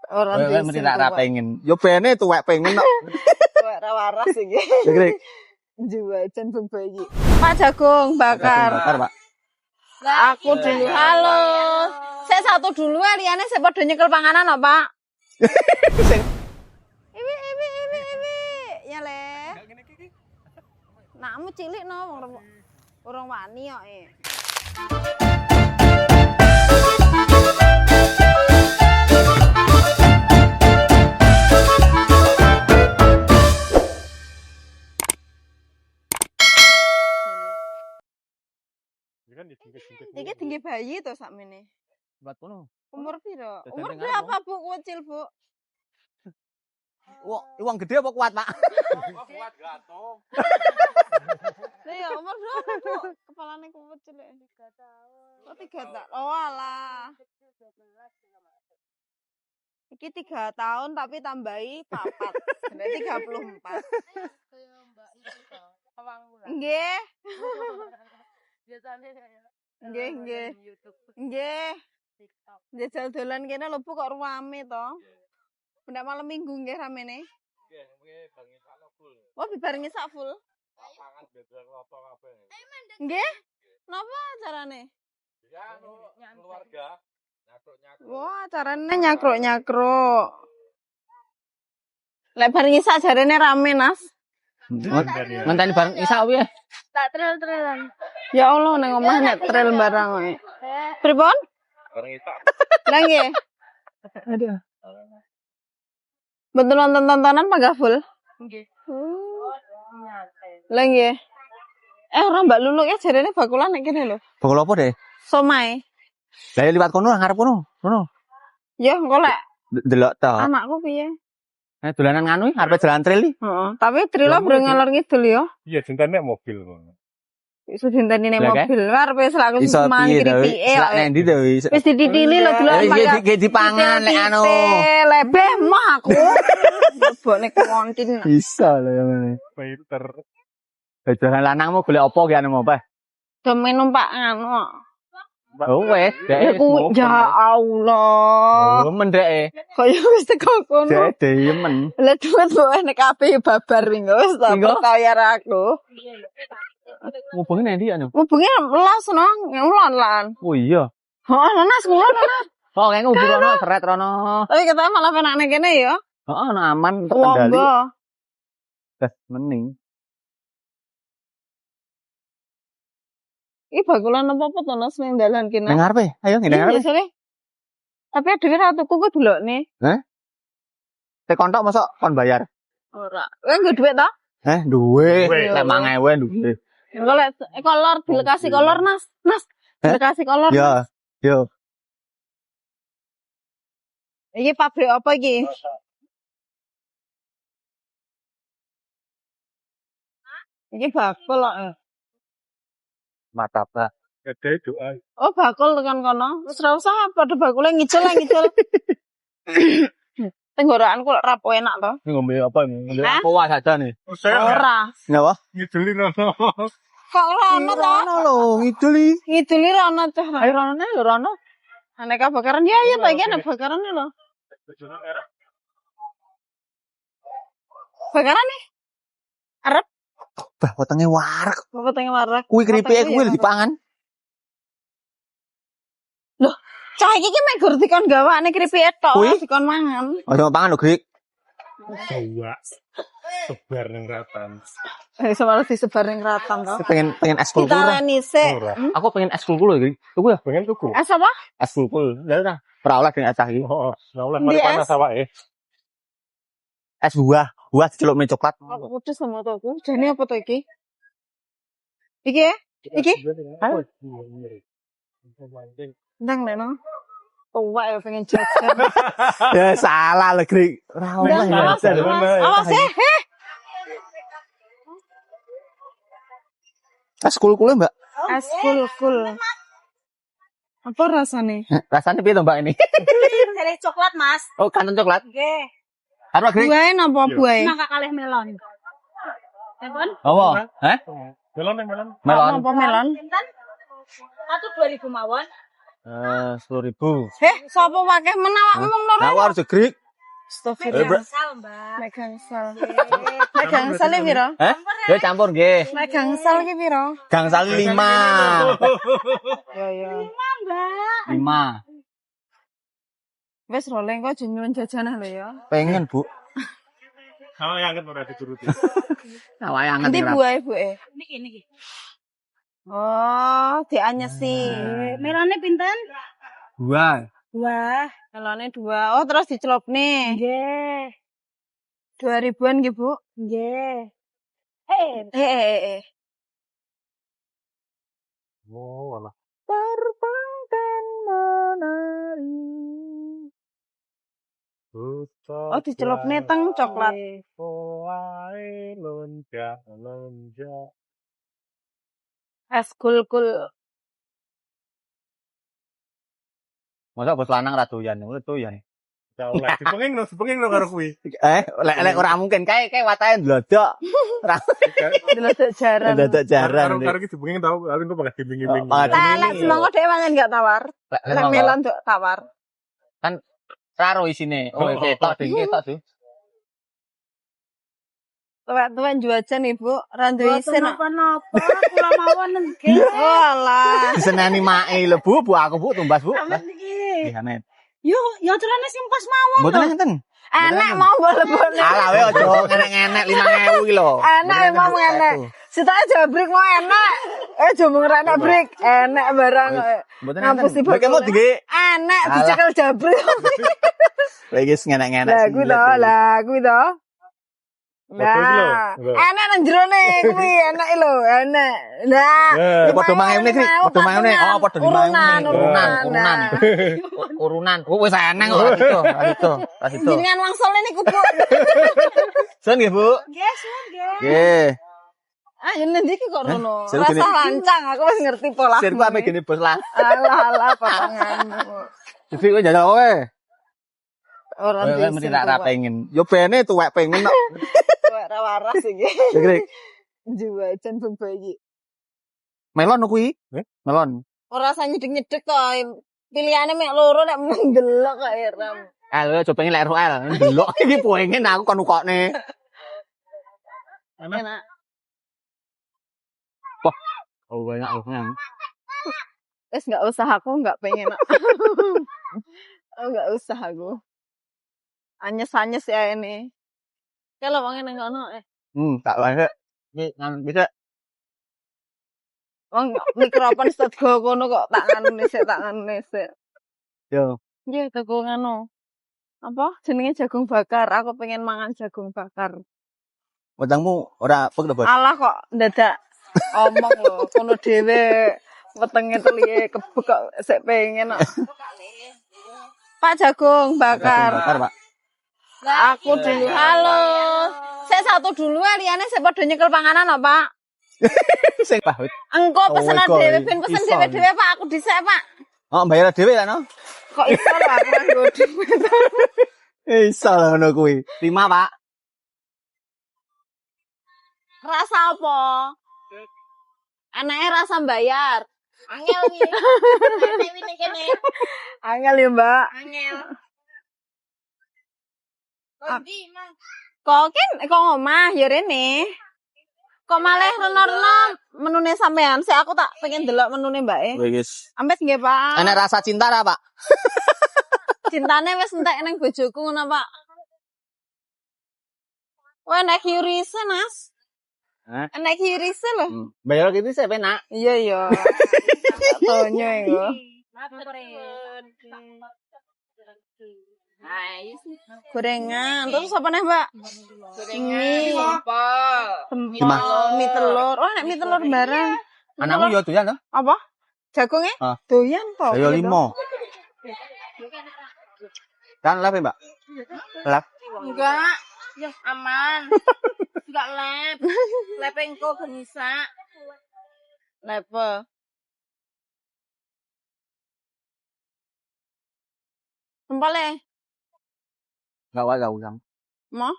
Ora mesti ra pengen. Yo bene tuwek pengen kok. Tuwek ra waras iki. Juwajan bebayi. Pak Jagung bakar. Pak. Aku dulu. Halo. Saya satu dulu ya, liyane saya padha nyekel panganan lho, Pak. Iwi. Ya le. Nakmu cilik no urung wani kok e. Iki tinggi bayi to sakmene. 40. Umur piro? Umur berapa, Bu? Kucil, Bu. Wong gede apa kuat, Pak? Kuat gantung. Iya, umur berapa, Bu? Kepalane kucil. 3 tahun. Oh, 3 tahun. Oh, alah. Iki 3 tahun tapi tambahi 4. Berarti 34. Kayak Mbak itu toh, Pawanggulan. Nggih. Biasanya kayak Nggih. TikTok. Jajal dolan kene lho Bu kok rame to. Pendak malam Minggu nggih ramene. Nggih, bengi sakno full. Oh, dibarengi sak full. Pangan beber apa kabeh. Nggih. Napa acarane? Ya, keluarga. Nyakruk-nyakruk. Wah, acarane nyakruk-nyakruk. Lek bareng isak jarene rame, Nas. Ngenteni bareng isak piye? Tak trail-trailan. Ya Allah nang omah nek trail barang kowe. Pripun? Bareng isak. Lah nggih. Aduh. Betul nonton tontonan Pak full? Nggih. Lah nggih. Ora Mbak Lulu ya jarene bakulan nek kene lho. Bakul apa deh? Somai. Lah ya liwat kono ngarep kono. Ya engko lek Delok to. anakku piye? Dolanan nganu arepe jalan trail iki. Heeh, tapi trilo breng ngalor ngidul ya. Iya, jentene mobil ngono. Iso dinteni nek Lah, mobil arepe selaku Iso semangan piye to? kripike. Selak nang ndi to? Wis dititili lho delok Iki dipangan nek anu. Lebeh mah aku. Lebokne kontin. Bisa lho yang ngene. Pinter. Jalan lanangmu golek apa ki anu apa? Demen numpak anu. Oh wes, Ya ku ya Allah. Oh mendeke. Kaya wis teko kono. Dek demen. Lah duit mbok nek kabeh babar minggu wis tak Minggu? percaya aku. Ngubungi nang ndi anu? Hubungi las no, ngulon lan. Oh iya. Heeh, Nas ngulon Nas. Oh kayak ngubur rono seret rono. Tapi katanya malah penak nek kene ya. Heeh, aman terkendali. Monggo. Mending. Iki bakulan apa-apa to Nas ning dalan kene. Nang ngarepe, ayo ngene ngarepe. Biasane. Tapi dhewe ra tuku ku delokne. Tek kontok mosok kon bayar. Ora. Kowe nggo dhuwit to? Duwe. Duwe. Lek 5.000 duwe. Engko lek kolor dilekasi kolor Nas. Nas, dilekasi kolor. Ya, yo. Iki pabrik apa iki? Iki bakul kok. Martabak. Gede doa. Oh, bakul tekan kono. Wis ora usah padha bakule ngicul. Tenggorokanku lek rapo enak to. Ngombe apa ini? Hah? Apa wae saja nih. Ora. Napa? Ngideli rono. Kok rono to? Ono lho, ngiduli. Ngiduli rono to. Ayo rono lho rono. Aneka bakaran ya ya Pak iki ana bakaran lho. Bakaran nih. Arep Bah, wetenge warak. apa tenge warak. Kuwi keripike kuwi dipangan. Loh, cah iki ki mek gur dikon gawane kripike tok, Kuwi? dikon mangan. Aja pangan lho, Grik. Jawa. Sebar ning ratan. Malah disebar ning ratan to. Pengen es kulkul. Ditaleni sik. Ora. Aku pengen es kulkul lho, Grik. Tuku ya, Pengen tuku. Es apa? es kulkul. Lah ora. Ora oleh dengan acah iki. Oh, ora oleh Di mari es? panas awake. Es buah, buah diceluk mie coklat. Aku kudu sama toku. Jane apa to iki? Iki ya? Iki? Halo. Ndang leno. Tuwak ya pengen jajan. Ya salah lho, Grik. Ora oleh Awas, jajan. awas ya. Es kulkul, Mbak. Es kul. Apa rasane? Rasanya piye to, Mbak ini? Dari coklat, Mas. Oh, kantong coklat. Nggih. Apa, Grik? Buahe napa buahe? Maka kalih melon. Telepon? Apa? Hah? Melon. Melon. Napa melon? Pinten? Satu 2.000 mawon. 10.000. Sapa pakai menawak ngomong loro? Nah, harus jegrik. Astagfirullah. Gangsal, Mbak. Mek gangsal. Mek gangsal iki piro? Ya campur nggih. Mek gangsal iki piro? Gangsal 5. Ya ya. Mbak. 5. Wis roleng kok aja nyuwun jajanah lho ya. Pengen, Bu. Sama yang kan ora dituruti. Sawayangan Nanti ora. buahe. Niki. Oh, dianyesi. Melone pinten? Dua. Wah, Melone 2. Oh, terus dicelupne. nggih. 2.000-an nggih, Bu. Nggih. Oh, alah. Terbang dan menari. Oh, dicelupne teng coklat. Oai lonja. Es kul-kul. Masa bos lanang ra doyan, ngono doyan. Ya oleh dipenging no karo kuwi. Lek ora mungkin kae watahe ndlodok. Ora Delok jaran. ndlodok jaran. Karo iki dipenging tau, aku kok bakal gimbing-gimbing. Oh, Lek semangka dhewe mangan gak tawar. Lek melon nduk tawar. Karo isine. Oh, ketok ding ketok sih. Tuwek-tuwek juajan Ibu, ra duwe isin. Napa-napa, kula mawon nggih. Oh alah. Diseneni mae lho, Bu. Bu aku Bu tumbas, Bu. Amin niki. Nggih, amin. Yo, yo carane sing pas mawon. Mboten ngenten. Enak mau boleh-boleh. Alah we aja ngenek-ngenek 5.000 iki lho. Enak emang enak. Sitae jabrik mau enak. Jomong ra enak brik. Enak barang. Mboten Ngampus ngenten. Ibu. Mereka mau dige. Enak Alah. dicekel jabrik. Lha iki ngenek-ngenek. Lagu to. Foto iki lho. Nah, enak nang jerone kuwi, enak lho, enak. Nah, Padha 5.000 iki, padha 5.000. Oh, padha 5.000. Urunan. Urunan. Oh, wis eneng kok ra situ. Jenengan wangsule niku, Bu. Sun nggih, Bu. Nggih, suwun nggih. Nggih. Ayo nanti iki kok ngono. Seru Rasa gini. lancang, aku wis ngerti pola. Sirku ame gene bos lah. Alah potonganmu. Jadi kok njajal kowe. Ora Kowe mesti ra pengen. Yo bene tuwek pengen kok. Ora waras iki. Jegrik. Juajan bayi. Melon kuwi? Melon. Ora usah nyedek-nyedek to. Pilihane mek loro nek meneng delok kok Ram. Lho coba pengen lek RL. Delok iki pengen aku kon ukokne. Enak. Oh banyak yang. Wis enggak usah aku enggak pengen. Oh enggak usah aku. Anyes-anyes ya ini. Kalau wong nang kono Tak wae. Iki nang bisa. wong mikrofon setgo kono kok tak nganu sik. Yo. Nggih teko nganu. Apa jenenge jagung bakar. Aku pengen mangan jagung bakar. Wedangmu ora pek to, Bos? Alah kok ndadak omong lho, kono dhewe wetenge telie kebek kok sik pengen kok. Pak jagung bakar. Bakar, Pak. Aku dulu. Halo. Saya satu dulu liyane sik padha nyekel panganan kok, Pak. Sing pahut. Engko pesenan Oh my God. dhewe ben pesen Iso. dhewe-dhewe Pak, aku dhisik, Pak. Oh, bayar dhewe kan, no? Kok iso lho aku nggo dhuwit. Iso lah ngono kuwi. 5, Pak. Rasa apa? Anake rasa bayar. Angel iki. Dewi kene. Angel ya, Mbak. Angel. Kondi, Mang. Kok omah ya rene. Kok malah reno-reno menune sampean. Sik aku tak pengen delok menune Mbake. Wis. Ampes nggih, Pak. Enek rasa cinta ra, Pak? Cintane wis entek ning bojoku ngono, Pak. Wah, nek kirise, Mas. Hah? Nek kirise lho. Bayar gitu sih penak. Iya iya. Tonyo iku. Gorengan. Terus apa nih, Mbak? Gorengan. Mie telur. Oh, nek mie telur bareng. Anakmu yo doyan to? Apa? Jagungnya? Ah. Doyan to. Yo 5. Kan lap, Mbak? Lap. Enggak. Ya aman. Enggak lep. Lepengko bisa. Lepe. Sempale. Enggak wae usang. Mau?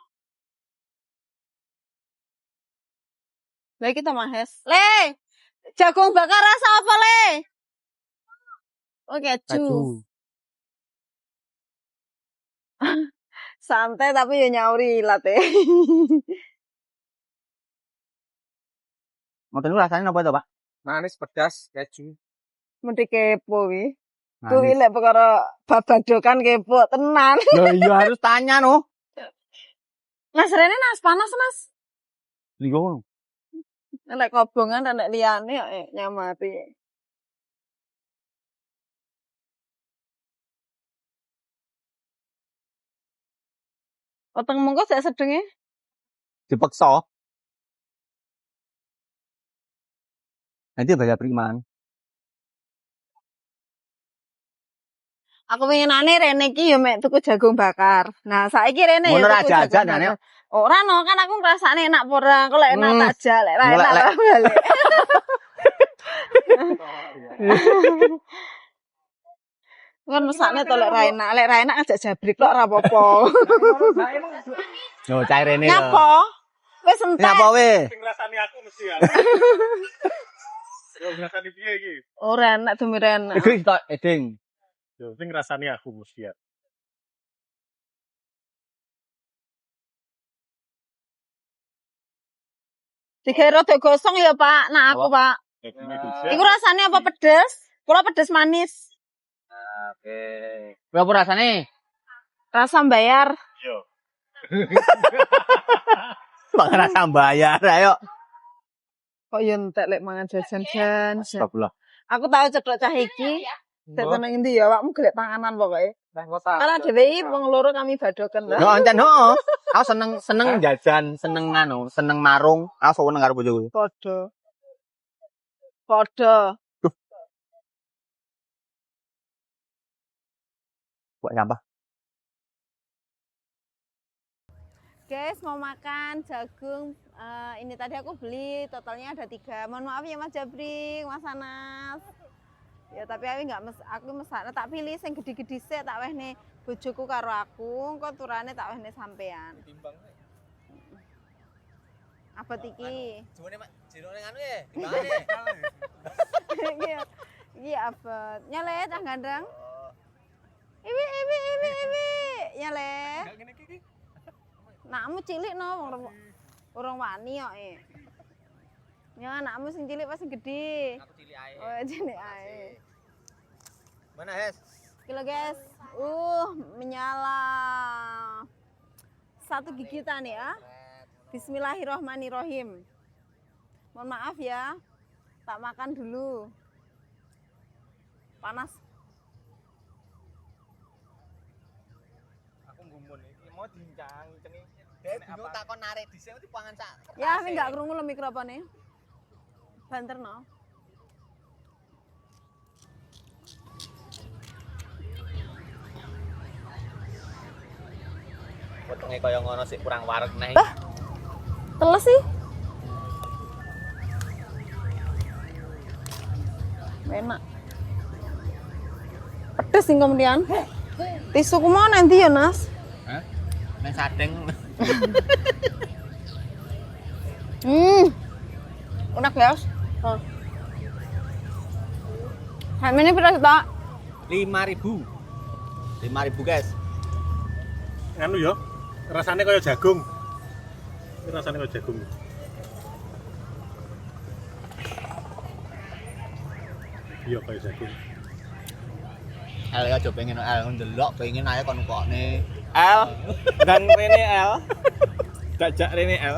Lagi kita mahes. Le. Jagung bakar rasa apa, Le? Oh, keju. Keju. Santai tapi ya nyauri latte. Ngoten niku rasane napa to, Pak? Manis, pedas, keju. Mesti kepo kuwi. Manis. Kuwi lek perkara babadokan kepo tenan. Loh iya harus tanya no. Mas Rene nas panas Mas. Lho. Lek kobongan dan lek liyane kok nyamati. Oteng mengko sak sedenge. Dipeksa. Nanti bayar priman. Aku pengenane Rene iki ya mek tuku jagung bakar. Nah, saiki Rene ya Ngono ra tuku jagung jajan, Nane. bakar. Ora no, kan aku ngrasane enak apa ora. Kok lek enak tak jal, lek ra Lek- enak lek- tak balik. Kan mesakne to lek ra enak ajak jabrik kok ora apa-apa. Yo cairene. Nyapa? Wis entek. Nyapa weh? Sing ngrasani aku mesti ya. Yo ngrasani piye iki? Ora enak demi enak. Iki tok eding. Yo sing ngrasani aku mesti ya. Digawe rada gosong ya, Pak. Nah, aku, Pak. Iku rasane apa pedes? Kula pedes manis. Oke. Kuwi apa rasane? Rasa bayar. Yo. Mangan rasa bayar ayo. Kok yo entek lek mangan jajan-jan. Astagfirullah. Aku tahu ceklok cah iki. Tek nang endi ya, awakmu golek panganan pokoke. Karena dhewe iki wong loro kami badoken Yo lah. ancen ho. Aku seneng jajan, seneng seneng marung. Aku seneng karo bojoku. Padha. Padha. Buat sampah. Guys, mau makan jagung. Ini tadi aku beli, totalnya ada 3. Mohon maaf ya Mas Jabring, Mas Anas. Ya tapi aku mesakne tak pilih sing gede-gede sik tak wehne bojoku karo aku, engko turane tak wehne sampean. Timbang. Apa iki? Jone mak, jenenge anu ya, timbangane. Iki apa? Nyale cah gandeng. Iwi. Nyale. Ngene iki. Nakmu cilik no, urung wani kok e. Ya anakmu sing cilik pas sing gede. Aku cilik ae. Oh, cilik ae. Mana, Hes? Kilo guys. Menyala. 1 gigitan ya. Bismillahirrohmanirrohim. Mohon maaf ya. Tak makan dulu. Panas. Aku gumun iki mau dincang-cengi. Dek bingung takon narik dhisik dipangan sak. Ya, tapi enggak krungu lo mikrofonnya. Banterno. Wetenge kaya ngono sik kurang wareg neh. Teles sih. Enak. Pedes sing kemudian. Tisu ku mau nanti ya, Nas. Hah? Nang sadeng. Enak guys. Ini berapa tak? 5.000. 5.000, guys. Anu yo. Rasane kaya jagung. Ini rasane kaya jagung. Iya kaya jagung. El aja pengen El ndelok pengen ae kon kokne. El dan rene El dajak rene El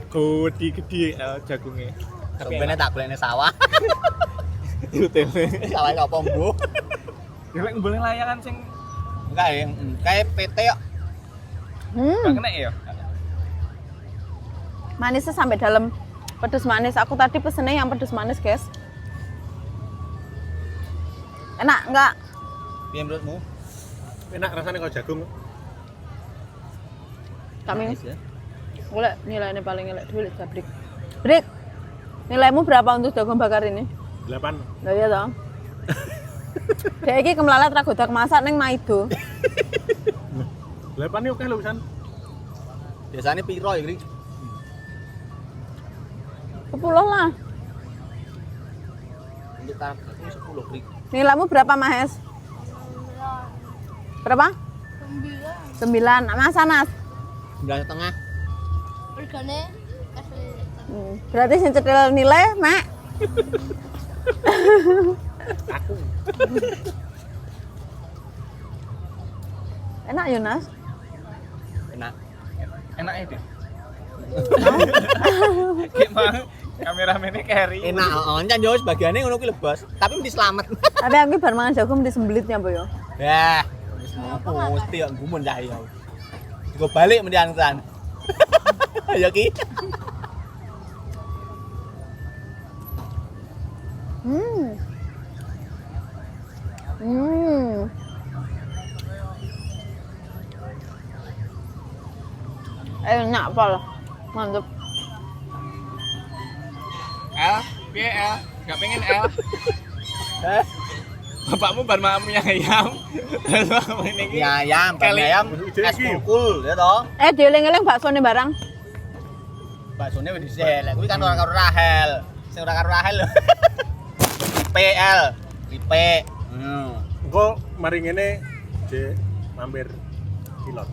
gede El jagungnya Sumpene tak golekne sawah. YouTube Sawah apa mbuh? lek boleh layangan sing Enggak ya, kayak PT kok. gak kena ya Manisnya sampai dalam. Pedes manis. Aku tadi pesennya yang pedes manis guys. Enak enggak? Piye menurutmu? Enak rasane kaya jagung. Kami Nice, ya. boleh nilainya paling elek dulu jabrik. Brik. Nilaimu berapa untuk jagung bakar ini? 8. Lah iya toh. Dek iki kemlalat ra godak masak ning Maido. 8 iki oke lho pisan. Biasane piro ya, Kri? 10 lah. Untuk tarif 10, Kri. Nilaimu berapa, Mahes? Berapa? 9. Mas Anas? 9,5. Regane Berarti sing cetil nilai, Mak. Aku. Enak ya, Nas? Enak. Enak itu. Gimana? Kameramennya carry. Enak, kan yo bagiannya ngono kuwi lho, Bos. Tapi mesti selamat. Tapi aku bar mangan jagung mesti sembelitnya apa ya? Ya, wis mesti kok gumun dah ya. Digo balik mendiang kan. Ya ki. Enak pol. Mantep. L, piye L? Gak pengen L? Bapakmu bar makan mie ayam. Terus makan ini. Mie ayam, Kali- ayam, es kukul, ya toh. Dieling-eling baksone barang. Baksone wis dhisik. Lek kuwi kan ora karo Rahel. Sing ora karo Rahel lho. PL, Ripe. Engko mari ngene J mampir pilot.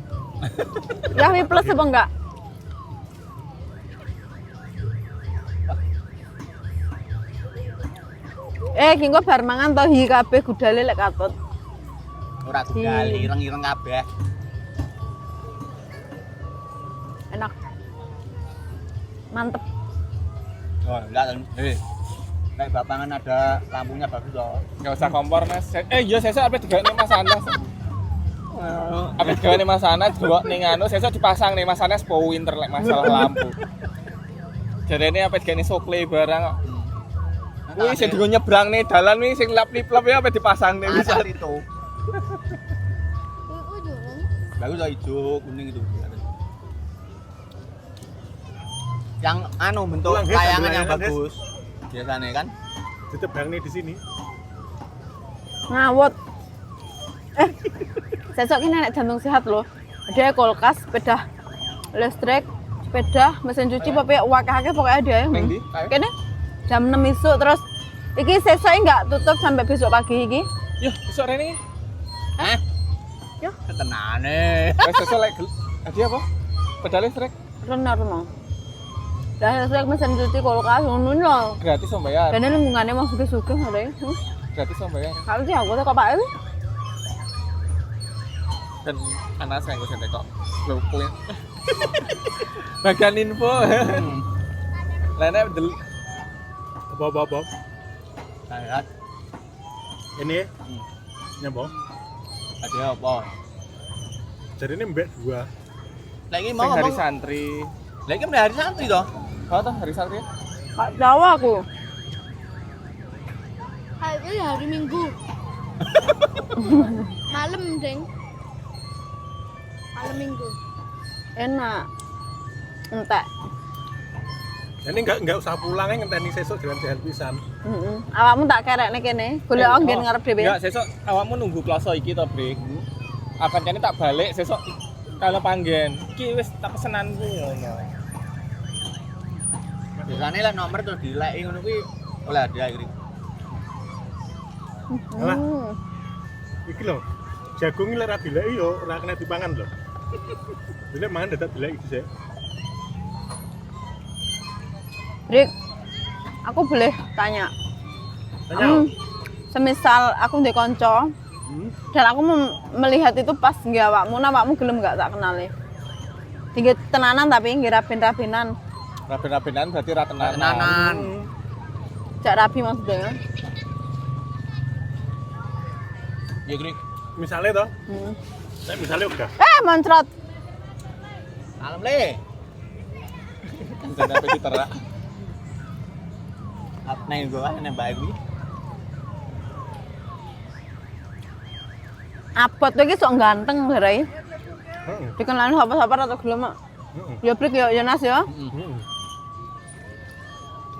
Yahwi plus apa enggak? Ki engko bar mangan to hi kabeh gudale lek katut. Ora gudal, ireng-ireng kabeh. Enak. Mantep. Oh, enggak. Nek bapangan ada lampunya bagus loh. Gak usah kompor Mas. Iya sesuk apa digawe ning Mas Anas. Apa digawe ning Mas Anas delok ning anu sesuk dipasang nih Mas Anas po winter lek masalah lampu. Jarene apa digawe sokle barang kok. Kuwi sing digo nyebrang nih dalan nih sing lap-lip-lap ya apa dipasang nih bisa. Asal itu. Bagus loh hijau, kuning itu. Yang anu bentuk Tulang, Hes, layangan yang layangan, Hes. bagus. Biasanya kan. Ditebang nih di sini. Ngawut. Sesok ini nek jantung sehat loh. Ada kulkas, sepeda listrik, sepeda, mesin cuci, pokoknya wakahake pokoknya ada ya. Ning ndi? Ayo. Kene jam 6 isuk terus iki sesok enggak tutup sampai besok pagi iki. Yo, besok rene. Hah? Yo. Tenane. Wes sesuk lek hadiah apa? Pedal listrik Bener mau. Dah listrik mesin cuci kulkas ngono lho. gratis sampeyan. Dene lingkungannya mau sugih-sugih ngene. Gratis sampeyan. Kalau sih aku kok Pak Ewi. Dan anak saya nggak kok lupa bagian info lainnya del Apa. Lihat, Ini nyambung. ada apa? Jadi ini mbak dua. Lagi sing mau hari ngomong. santri Lagi mulai hari santri toh. oh toh hari santri Kak Jawa aku. hari hari Minggu. Malam, Deng. Malam Minggu. Enak. Entek. Ini enggak usah pulang ngenteni sesuk jalan-jalan pisan. Awakmu tak kerekne kene. Golek anggen ngarep dhewe. ya sesok awakmu nunggu kloso iki to Brik akan kene tak balik sesok kalau panggen iki wis tak pesenanku ngono Biasanya lah nomor tuh dileki ngono kuwi oleh hadiah iki. Alah. Iki lho. Jagung iki lek ra dileki yo ora kena dipangan lho. Dene mangan dadak dileki dhisik. Brik, aku boleh tanya. Tanya. Semisal aku ndek kanca dan aku melihat itu pas nggih awakmu, awakmu gelem enggak tak kenali. Tinggi tenanan tapi nggih raben-rabenan. raben-rabenan berarti ra tenanan Tenanan. Jak rabi maksudnya. Ya Grik. Misalnya toh, nek misalnya udah. Moncrot. Alam le. dan apa diterak Apa nang gua nang bae kuwi. Abot iki sok ganteng barai. Heeh. Dikenalin sapa-sapa atau gelem mak. Heeh. Ya Brik ya Nas ya. Heeh.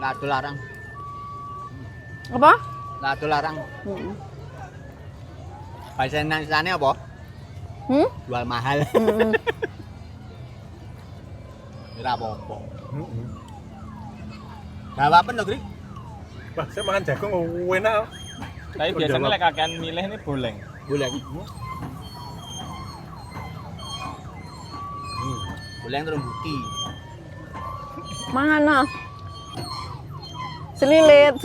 Lado larang. Apa? Lado larang. Heeh. Bahasa Indonesia apa? Jual mahal. Ora apa-apa. Heeh. Jawaban lho, Grik. Wah, saya makan jagung enak. Tapi biasanya lek kakean milih ini boleng. Boleh. Boleh yang terumbuki. Mana? Selilit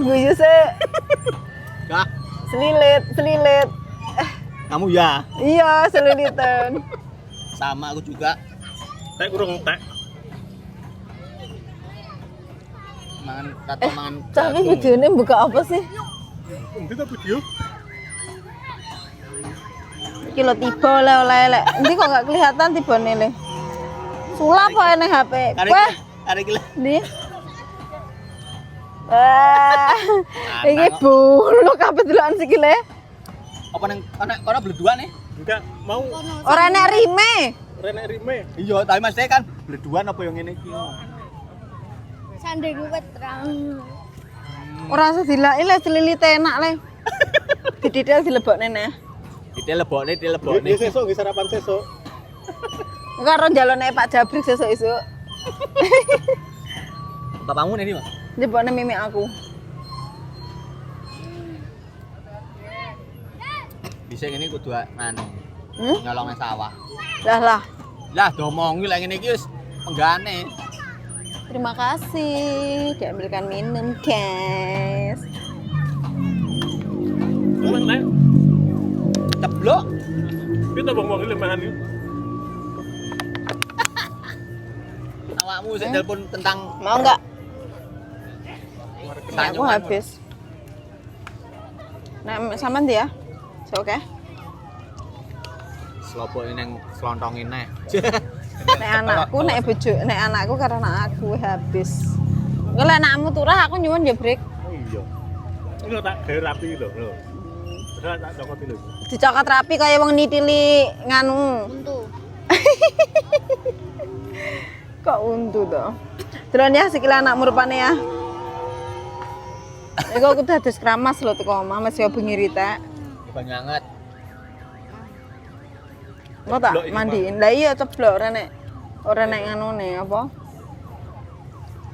guyu se. Kah? Selilit. Kamu ya? Iya, selilitan. Sama aku juga. Tak kurang tak. Mangan kata mangan. Tapi videonya buka apa sih? Nanti tak video. Kilo tiba oleh. Nanti kok gak kelihatan tiba nih. Sulap kok ini HP. Wah, Hari gila. di. Ini bulu kabeh delokan sikile. Apa nang kono berdua nih? Enggak mau Ora nek rime. renek rime. Iya, tapi Mas kan berdua apa yang ini iki? Sandeng terang. Ora usah dilaki le selilit enak le. Dididel dilebokne neh. Dia lebokne. Dia sesuk nggih sarapan sesuk. Karo njalone Pak Jabrik sesuk-esuk. Bapakmu nih, Mas. Njebokne mimik aku. Bisa ngene kudu nganu. Hmm? Nyolong nang sawah. Lah. Lah domongi lek ngene iki wis penggane. Terima kasih. Diambilkan minum, guys. Mana? Ceblok. Kita bang lemahan iki. Awakmu sik telepon tentang Mau enggak? Aku sanyungan. habis. Nah, sama dia ya? Oke. Slopo nang slontongin neh. Nek anakku karena aku habis. Engko lek anakmu turah aku nyuwun ya break. Oh iya. Ini tak gawe rapi lho. Terus tak cokoti lho. Dicokot rapi kaya wong nitili nganu. Untuk Kok untu to? Delon ya sikile anakmu rupane ya. Iku aku dados kramas lho teko omah masih bengi ritek. Banyak. Kok tak mandiin. Lah iya ceblok ora nek nganune apa?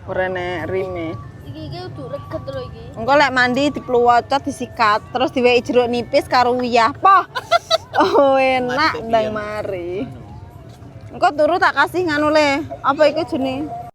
Ora nek rime. iki udah reget lho iki. Engko lek mandi dipluwocot disikat terus diweki jeruk nipis karo uyah. Poh. Oh enak ndang mari. Engko turu tak kasih nganu le. Apa iku jenenge?